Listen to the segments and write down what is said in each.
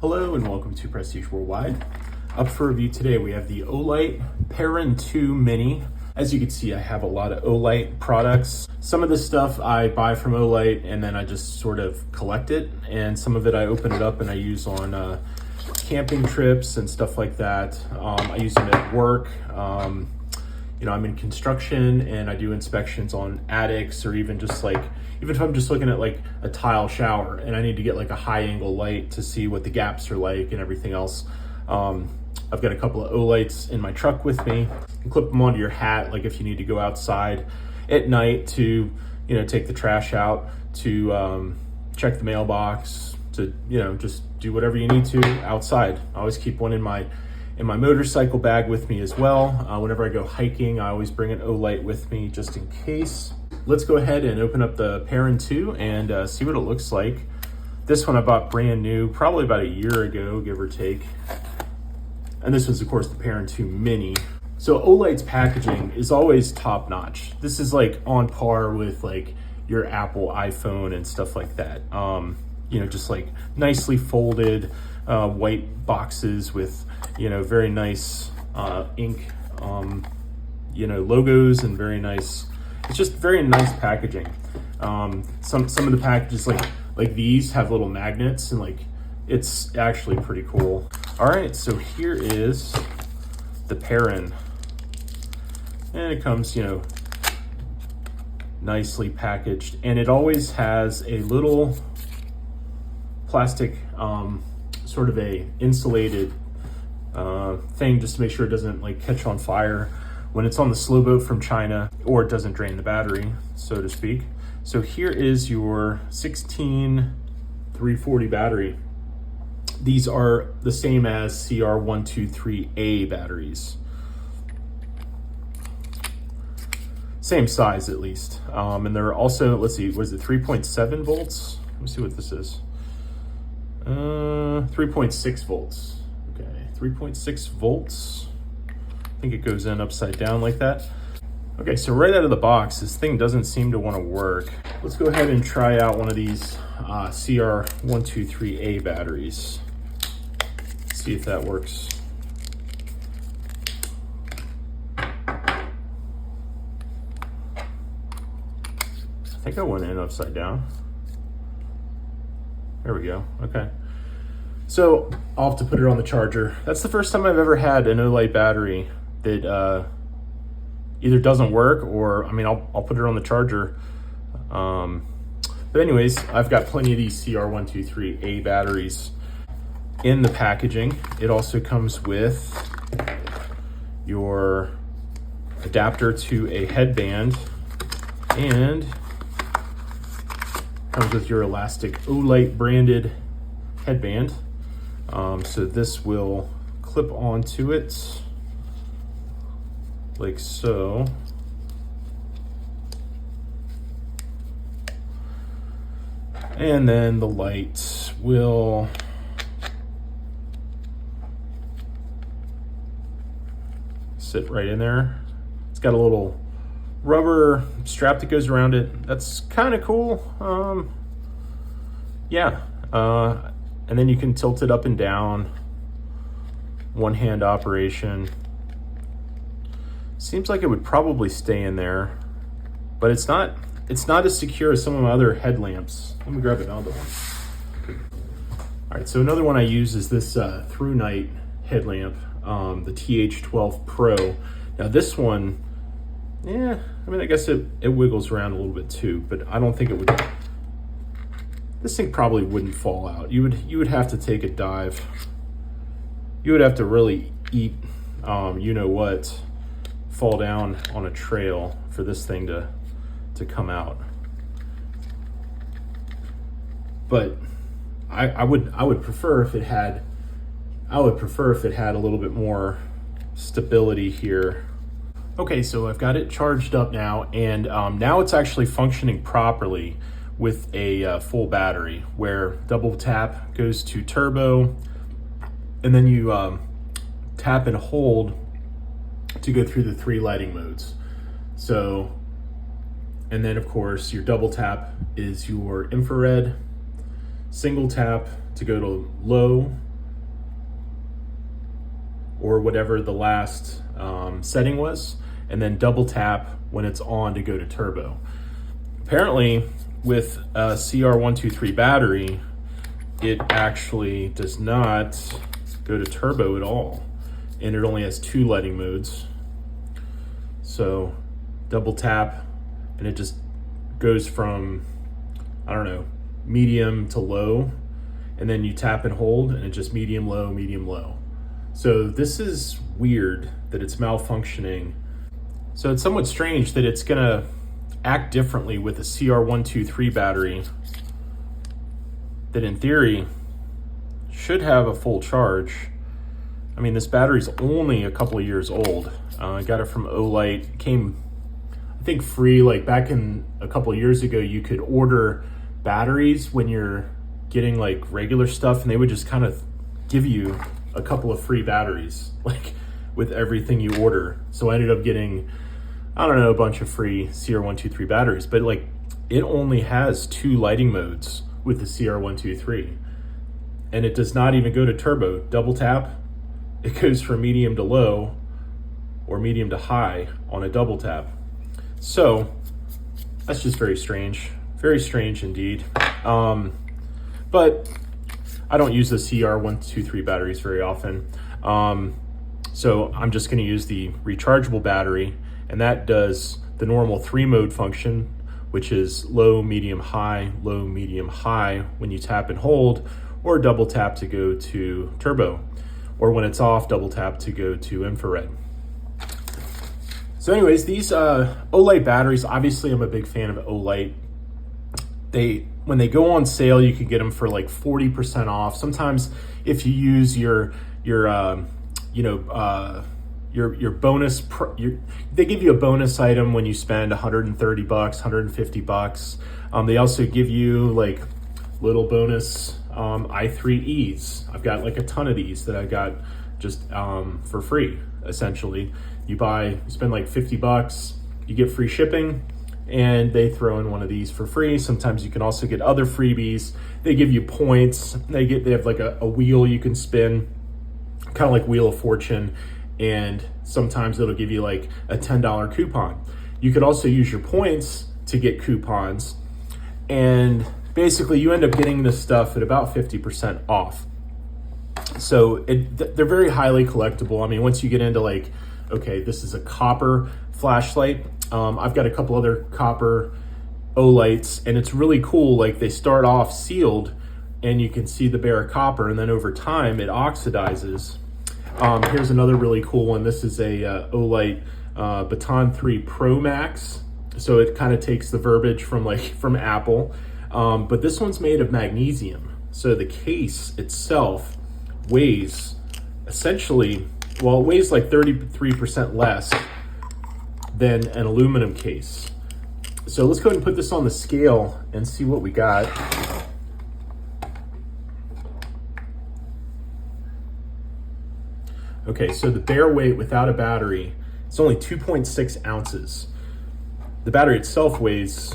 Hello and welcome to Prestige Worldwide. Up for review today we have the Olight Perun 2 Mini. As you can see, I have a lot of Olight products. Some of this stuff I buy from Olight and then I just sort of collect it, and some of it I open it up and I use on camping trips and stuff like that. I use them at work. I'm in construction and I do inspections on attics, or even if I'm just looking at like a tile shower and I need to get like a high angle light to see what the gaps are like and everything else. I've got a couple of Olights in my truck with me. You can clip them onto your hat, like if you need to go outside at night to, take the trash out, to check the mailbox, to, just do whatever you need to outside. I always keep one in my motorcycle bag with me as well. Whenever I go hiking, I always bring an Olight with me just in case. Let's go ahead and open up the Perun 2 and see what it looks like. This one I bought brand new, probably about a year ago, give or take. And this was, of course, the Perun 2 Mini. So Olight's packaging is always top notch. This is like on par with like your Apple iPhone and stuff like that. Just like nicely folded white boxes with, very nice ink, logos, and very nice. It's just very nice packaging. Some of the packages like these have little magnets, and like it's actually pretty cool. All right, so here is the Perun, and it comes nicely packaged, and it always has a little plastic sort of a insulated thing just to make sure it doesn't like catch on fire when it's on the slow boat from China, or it doesn't drain the battery, so to speak. So here is your 16340 battery. These are the same as CR123A batteries. Same size at least. And they're also, let's see, what is it, 3.7 volts? Let me see what this is. 3.6 volts. Okay, 3.6 volts. I think it goes in upside down like that. Okay, so right out of the box, this thing doesn't seem to want to work. Let's go ahead and try out one of these CR123A batteries. See if that works. I think I went in upside down. There we go, okay. So I'll have to put it on the charger. That's the first time I've ever had an Olight battery that either doesn't work, or, I'll put it on the charger. But anyways, I've got plenty of these CR123A batteries in the packaging. It also comes with your adapter to a headband, and comes with your elastic Olight branded headband. So this will clip onto it like so. And then the light will sit right in there. It's got a little rubber strap that goes around it. That's kind of cool. And then you can tilt it up and down. One hand operation. Seems like it would probably stay in there, but it's not as secure as some of my other headlamps. Let me grab another one. All right, so another one I use is this through night headlamp, the TH12 Pro. Now this one, I guess it wiggles around a little bit too, but I don't think it would. This thing probably wouldn't fall out. You would have to take a dive. You would have to really eat, what, fall down on a trail for this thing to come out. But I would prefer if it had a little bit more stability here. Okay, so I've got it charged up now, and now it's actually functioning properly with a full battery, where double tap goes to turbo, and then you tap and hold to go through the 3 lighting modes. So, and then of course your double tap is your infrared, single tap to go to low, or whatever the last setting was, and then double tap when it's on to go to turbo. Apparently with a CR123 battery, it actually does not go to turbo at all, and it only has 2 lighting modes. So double tap and it just goes from, I don't know, medium to low, and then you tap and hold and it just medium, low, medium, low. So this is weird that it's malfunctioning. So it's somewhat strange that it's gonna act differently with a CR123 battery that in theory should have a full charge. I mean, this battery's only a couple of years old. I got it from Olight. It came, I think, free. Like back in a couple of years ago, you could order batteries when you're getting like regular stuff, and they would just kind of give you a couple of free batteries, like with everything you order. So I ended up getting, I don't know, a bunch of free CR123 batteries, but like it only has 2 lighting modes with the CR123, and it does not even go to turbo. Double tap, it goes from medium to low or medium to high on a double tap. So that's just very strange indeed. But I don't use the CR123 batteries very often. So I'm just gonna use the rechargeable battery, and that does the normal 3-mode function, which is low, medium, high when you tap and hold, or double tap to go to turbo, or when it's off, double tap to go to infrared. So anyways, these Olight batteries, obviously I'm a big fan of Olight. When they go on sale, you can get them for like 40% off. Sometimes if you use your bonus, they give you a bonus item when you spend $130, $150. They also give you like little bonus i3Es. I've got like a ton of these that I got just for free, essentially. You spend like $50, you get free shipping, and they throw in one of these for free. Sometimes you can also get other freebies. They give you points. They have like a wheel you can spin, kind of like Wheel of Fortune, and sometimes it'll give you like a $10 coupon. You could also use your points to get coupons, and basically you end up getting this stuff at about 50% off. So they're very highly collectible. I mean, once you get into like, okay, this is a copper flashlight. I've got a couple other copper Olights, and it's really cool. Like they start off sealed and you can see the bare copper, and then over time it oxidizes. Here's another really cool one. This is a Olight Baton 3 Pro Max. So it kind of takes the verbiage from Apple. But this one's made of magnesium. So the case itself weighs essentially, well, it weighs like 33% less than an aluminum case. So let's go ahead and put this on the scale and see what we got. Okay, so the bare weight without a battery, it's only 2.6 ounces. The battery itself weighs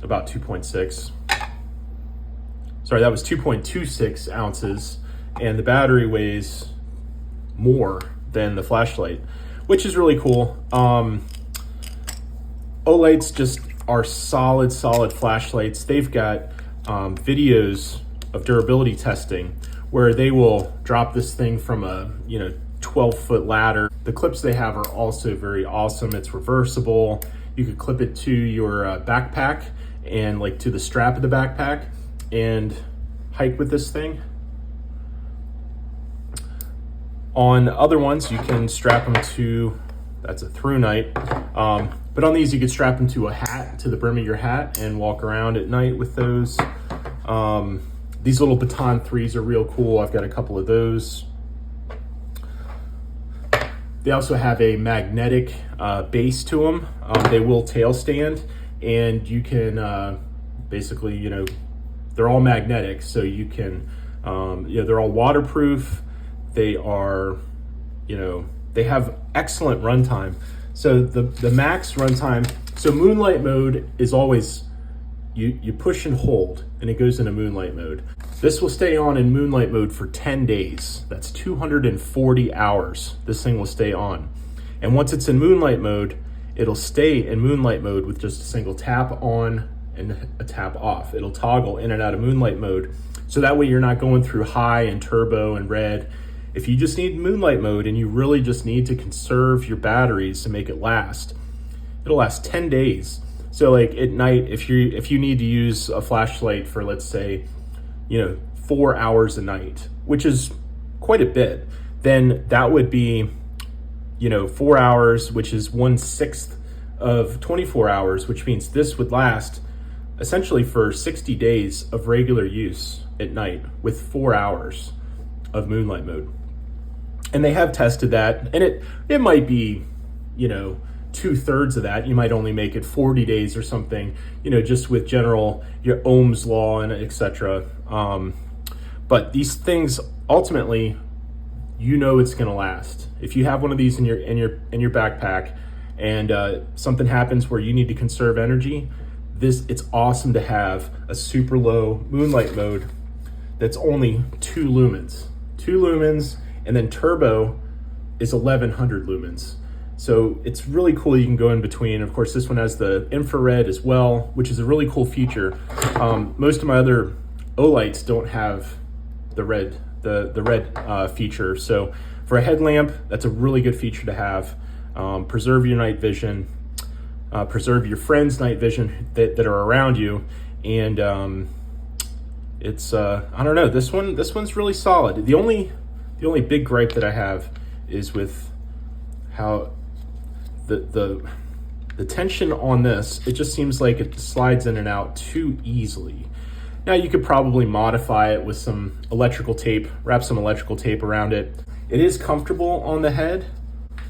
about 2.6. Sorry, that was 2.26 ounces, and the battery weighs more than the flashlight, which is really cool. Olights just are solid flashlights. They've got videos of durability testing where they will drop this thing from a 12-foot ladder. The clips they have are also very awesome. It's reversible. You could clip it to your backpack and like to the strap of the backpack and hike with this thing. On other ones, you can strap them to, that's a through night. But on these, you could strap them to a hat, to the brim of your hat, and walk around at night with those. These little Baton 3s are real cool. I've got a couple of those. They also have a magnetic base to them. They will tail stand, and you can basically, they're all magnetic, so you can, they're all waterproof. They are, they have excellent runtime. So the max runtime, so moonlight mode is always, you push and hold, and it goes into moonlight mode. This will stay on in moonlight mode for 10 days. That's 240 hours this thing will stay on. And once it's in moonlight mode, it'll stay in moonlight mode with just a single tap on and a tap off. It'll toggle in and out of moonlight mode. So that way you're not going through high and turbo and red. If you just need moonlight mode and you really just need to conserve your batteries to make it last, it'll last 10 days. So like at night, if you need to use a flashlight for, let's say, 4 hours a night, which is quite a bit, then that would be, 4 hours, which is 1/6 of 24 hours, which means this would last essentially for 60 days of regular use at night with 4 hours of moonlight mode. And they have tested that, and it might be, 2/3 of that. You might only make it 40 days or something, just with general your Ohm's law and etc. But these things ultimately, it's going to last. If you have one of these in your backpack, and something happens where you need to conserve energy, it's awesome to have a super low moonlight mode that's only 2 lumens, and then turbo is 1100 lumens. So it's really cool. You can go in between. Of course, this one has the infrared as well, which is a really cool feature. Most of my other Olights don't have the red feature. So for a headlamp, that's a really good feature to have. Preserve your night vision, preserve your friends' night vision that are around you, and it's I don't know. This one's really solid. The only big gripe that I have is with how the tension on this. It just seems like it slides in and out too easily. Now you could probably modify it with some electrical tape, wrap some electrical tape around it. It is comfortable on the head.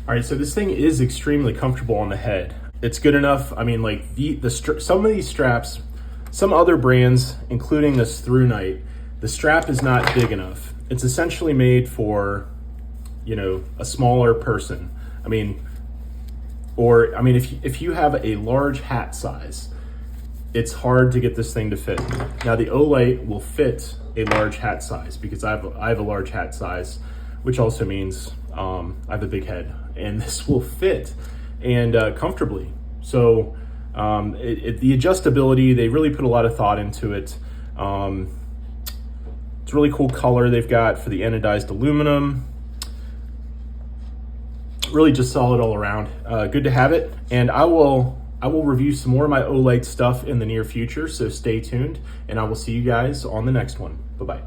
All right, so this thing is extremely comfortable on the head. It's good enough. I mean, like some of these straps, some other brands, including this Through Night, the strap is not big enough. It's essentially made for, a smaller person. If you have a large hat size, it's hard to get this thing to fit. Now the Olight will fit a large hat size because I have a large hat size, which also means I have a big head, and this will fit and comfortably. So the adjustability, they really put a lot of thought into it. It's a really cool color they've got for the anodized aluminum. Really just solid all around. Good to have it, and I will review some more of my Olight stuff in the near future, so stay tuned, and I will see you guys on the next one. Bye-bye.